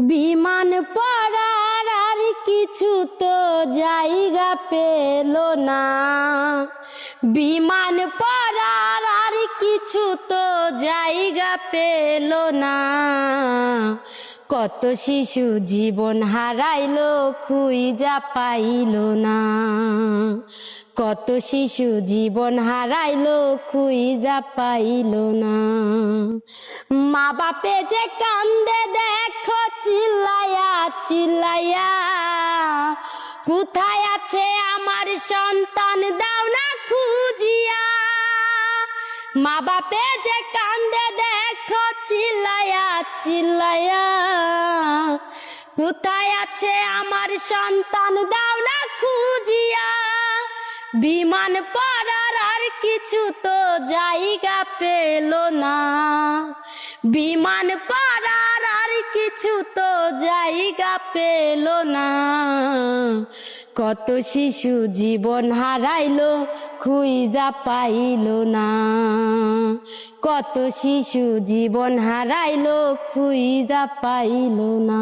বিমান পড়ার আর কিছু তো জায়গা পেল না। বিমান পড়ার আর কিছু তো জায়গা পেল না। কত শিশু জীবন হারাইলো খুঁজা পাইল না। কত শিশু জীবন হারাইলো খুঁজা পাইল না। মা বাপে যে কান্দে দেখো চিল্লায়া চিল্লায়া, কোথায় আছে আমার সন্তান দাও না খুঁজিয়া। মা বাপে যে কান্দে দেখো চিল্লায়া চিল্লায়া, কোথায় আছে আমার সন্তান দাও না খুঁজিয়া। বিমান পড়ার আর কিছু তো জায়গা পেল না। বিমান পড়ার আর কিছু তো জায়গা পেল না। কত শিশু জীবন হারাইলো খুঁজা পাইল না। কত শিশু জীবন হারাইলো খুঁজা পাইল না।